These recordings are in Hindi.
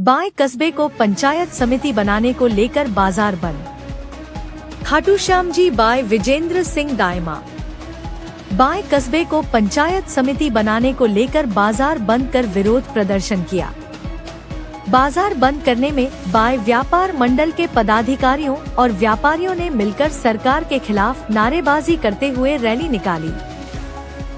बाय कस्बे को पंचायत समिति बनाने को लेकर बाजार बंद। खाटू श्याम जी बाय विजेंद्र सिंह दायमा। बाय कस्बे को पंचायत समिति बनाने को लेकर बाजार बंद कर विरोध प्रदर्शन किया। बाजार बंद करने में बाय व्यापार मंडल के पदाधिकारियों और व्यापारियों ने मिलकर सरकार के खिलाफ नारेबाजी करते हुए रैली निकाली।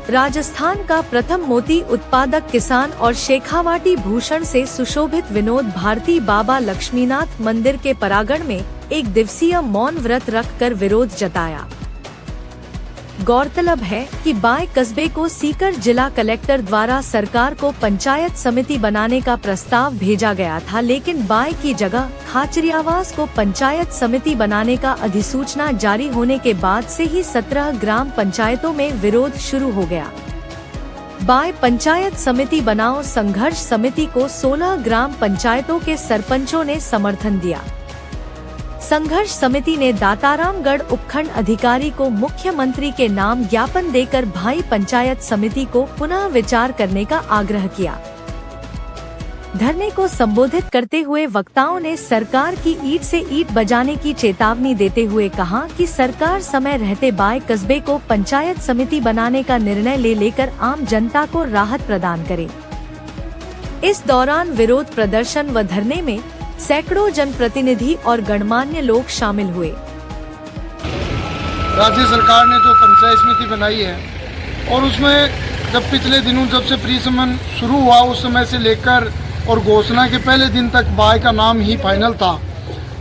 राजस्थान का प्रथम मोती उत्पादक किसान और शेखावाटी भूषण से सुशोभित विनोद भारती बाबा लक्ष्मीनाथ मंदिर के परागण में एक दिवसीय मौन व्रत रखकर विरोध जताया। गौरतलब है कि बाय कस्बे को सीकर जिला कलेक्टर द्वारा सरकार को पंचायत समिति बनाने का प्रस्ताव भेजा गया था, लेकिन बाय की जगह खाचरियावास को पंचायत समिति बनाने का अधिसूचना जारी होने के बाद से ही 17 ग्राम पंचायतों में विरोध शुरू हो गया। बाय पंचायत समिति बनाओ संघर्ष समिति को 16 ग्राम पंचायतों के सरपंचों ने समर्थन दिया। संघर्ष समिति ने दातारामगढ़ उपखंड अधिकारी को मुख्यमंत्री के नाम ज्ञापन देकर भाई पंचायत समिति को पुनः विचार करने का आग्रह किया। धरने को संबोधित करते हुए वक्ताओं ने सरकार की ईंट से ईंट बजाने की चेतावनी देते हुए कहा कि सरकार समय रहते बाय कस्बे को पंचायत समिति बनाने का निर्णय लेकर आम जनता को राहत प्रदान करे। इस दौरान विरोध प्रदर्शन व धरने में सैकड़ों जनप्रतिनिधि और गणमान्य लोग शामिल हुए। राज्य सरकार ने जो पंचायत समिति बनाई है और उसमें जब पिछले दिनों जब से प्री समन शुरू हुआ उस समय से लेकर और घोषणा के पहले दिन तक बाय का नाम ही फाइनल था।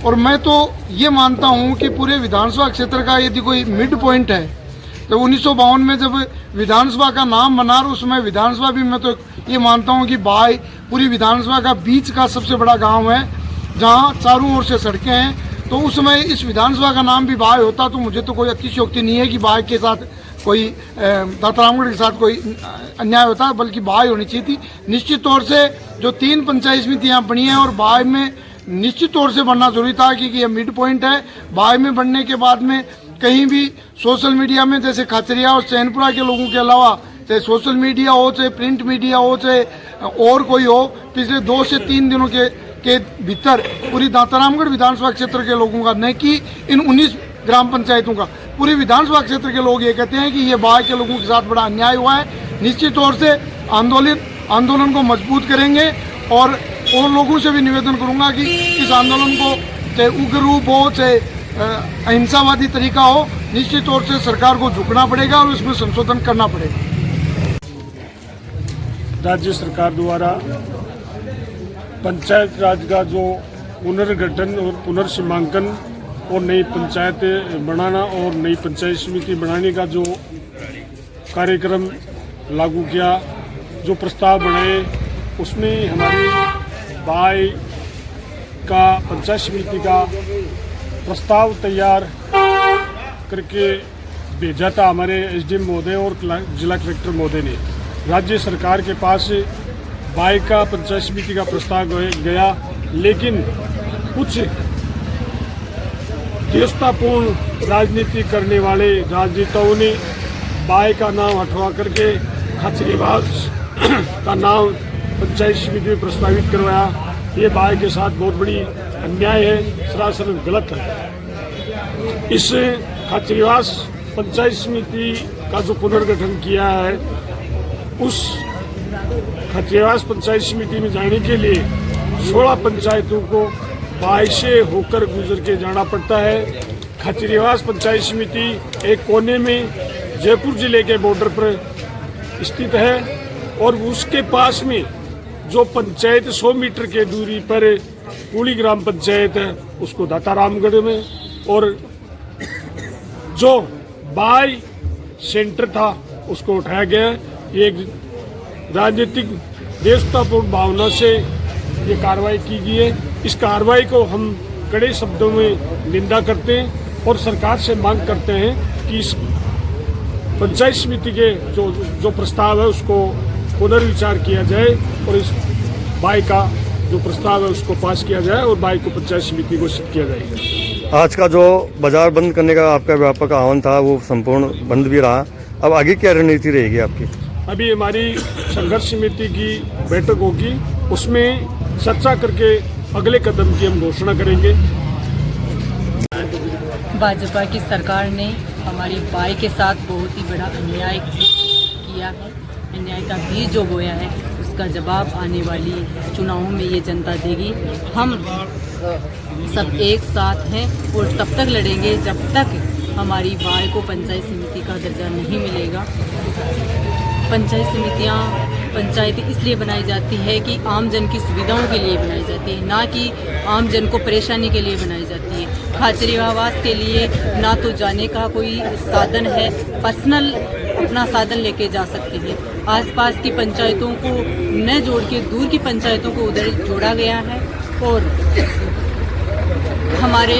और मैं तो ये मानता हूँ कि पूरे विधानसभा क्षेत्र का यदि कोई मिड पॉइंट है तो 1952 में जब विधानसभा का नाम बना उस समय विधानसभा भी मैं तो ये मानता हूँ कि बाय पूरी विधानसभा का बीच का सबसे बड़ा गाँव है जहाँ चारों ओर से सड़कें हैं। तो उस समय इस विधानसभा का नाम भी बाय होता तो मुझे तो कोई अतिशयोक्ति नहीं है कि बाय के साथ कोई दातारामगढ़ के साथ कोई अन्याय होता, बल्कि बाय होनी चाहिए थी। निश्चित तौर से जो 3 पंचायत समितियाँ बनी हैं और बाय में निश्चित तौर से बनना जरूरी था क्योंकि ये मिड पॉइंट है। बाय में बनने के बाद में कहीं भी सोशल मीडिया में जैसे खाचरिया और चैनपुरा के लोगों के अलावा चाहे सोशल मीडिया हो चाहे प्रिंट मीडिया हो चाहे और कोई हो, पिछले 2 से 3 दिनों के भीतर पूरी दातारामगढ़ विधानसभा क्षेत्र के लोगों का न कि इन 19 ग्राम पंचायतों का पूरी विधानसभा क्षेत्र के लोग ये कहते हैं कि ये बाय के लोगों के साथ बड़ा अन्याय हुआ है। निश्चित तौर से आंदोलन को मजबूत करेंगे और लोगों से भी निवेदन करूंगा कि इस आंदोलन को चाहे उग्र रूप हो चाहे अहिंसावादी तरीका हो, निश्चित तौर से सरकार को झुकना पड़ेगा और इसमें संशोधन करना पड़ेगा। राज्य सरकार द्वारा पंचायत राज का जो पुनर्गठन और पुनर्सीमांकन और नई पंचायतें बनाना और नई पंचायत समिति बनाने का जो कार्यक्रम लागू किया, जो प्रस्ताव बनाए, उसमें हमारी बाय का पंचायत समिति का प्रस्ताव तैयार करके भेजा था हमारे एसडीएम महोदय और जिला कलेक्टर महोदय ने। राज्य सरकार के पास बाय का पंचायत समिति का प्रस्ताव गया, लेकिन कुछ देशतापूर्ण राजनीति करने वाले राजनेताओं ने बाय का नाम हटवा करके खाचरियावास का नाम पंचायत समिति में प्रस्तावित करवाया। ये बाय के साथ बहुत बड़ी अन्याय है, सरासर गलत है। इस खाचरियावास पंचायत समिति का जो पुनर्गठन किया है, उस खाचरियावास पंचायत समिति में जाने के लिए 16 पंचायतों को बाय से होकर गुजर के जाना पड़ता है। खाचरियावास पंचायत समिति एक कोने में जयपुर जिले के बॉर्डर पर स्थित है और उसके पास में जो पंचायत 100 मीटर के दूरी पर कुली ग्राम पंचायत है उसको दातारामगढ़ में, और जो बाय सेंटर था उसको उठाया गया। एक राजनीतिक देशतापूर्ण भावना से ये कार्रवाई की गई है। इस कार्रवाई को हम कड़े शब्दों में निंदा करते हैं और सरकार से मांग करते हैं कि इस पंचायत समिति के जो प्रस्ताव है उसको पुनर्विचार किया जाए और इस बाय का जो प्रस्ताव है उसको पास किया जाए और बाय को पंचायत समिति घोषित किया जाएगा। आज का जो बाजार बंद करने का आपका व्यापक आह्वान था वो संपूर्ण बंद भी रहा, अब आगे क्या रणनीति रहेगी आपकी? अभी हमारी संघर्ष समिति की बैठक होगी, उसमें चर्चा करके अगले कदम की हम घोषणा करेंगे। भाजपा की सरकार ने हमारी बाई के साथ बहुत ही बड़ा अन्याय किया है। अन्याय का बीज जो बोया है उसका जवाब आने वाली चुनावों में ये जनता देगी। हम सब एक साथ हैं और तब तक लड़ेंगे जब तक हमारी बाई को पंचायत समिति का दर्जा नहीं मिलेगा। पंचायत समितियाँ पंचायतें इसलिए बनाई जाती है कि आम जन की सुविधाओं के लिए बनाई जाती है, ना कि आम जन को परेशानी के लिए बनाई जाती है। खाचरी आवास के लिए ना तो जाने का कोई साधन है, पर्सनल अपना साधन लेके जा सकते हैं। आसपास की पंचायतों को न जोड़ के दूर की पंचायतों को उधर जोड़ा गया है। और हमारे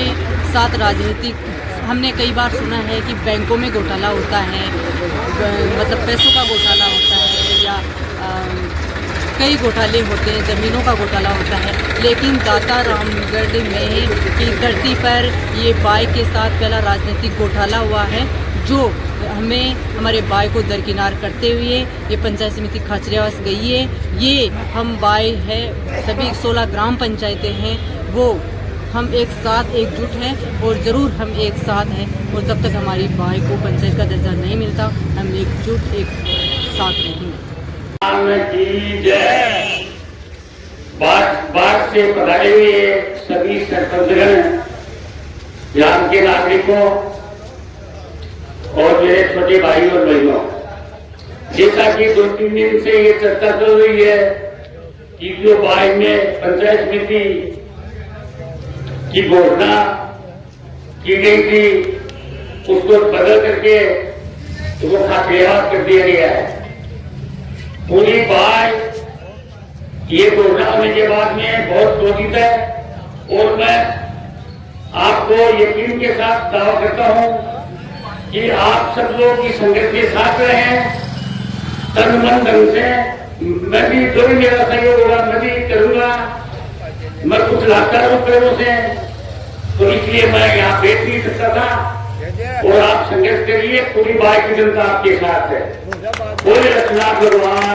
साथ राजनीतिक हमने कई बार सुना है कि बैंकों में घोटाला होता है, मतलब पैसों का घोटाला होता है या कई घोटाले होते हैं, ज़मीनों का घोटाला होता है। लेकिन दाता रामगढ़ में की धरती पर ये बाई के साथ पहला राजनीतिक घोटाला हुआ है, जो हमें हमारे बाई को दरकिनार करते हुए ये पंचायत समिति खाचरियावास गई है। ये हम बाई है, सभी 16 ग्राम पंचायतें हैं, वो हम एक साथ एकजुट हैं और ज़रूर हम एक साथ हैं। और जब तक हमारी बाई को पंचायत का दर्जा नहीं मिलता, हम एकजुट एक साथ रहेंगे। बात से पधारे हुए सभी सरपंचगण, यहाँ के नागरिकों और मेरे छोटे भाई और बहनों, जैसा कि 2-3 दिन से ये चर्चा चल रही है कि जो बाई में पंचायत समिति की घोषणा की गई थी उसको बदल करके उसको खाचरियावास कर दिया गया है। पूरी बाई ये घोषणा होने के बाद में बहुत क्रोधित है और मैं आपको यकीन के साथ दावा करता हूं कि आप सब लोग इस संघर्ष के साथ रहे हैं, तन मन धन से। मैं भी जो भी मेरा सहयोग होगा मैं भी करूंगा, मैं कुछ लाता हूं पैरों से, तो इसलिए मैं यहाँ बैठ नहीं सकता था। और आप संघर्ष करिए, पूरी बाई की जनता आपके साथ है। बोले रघुनाथ भगवान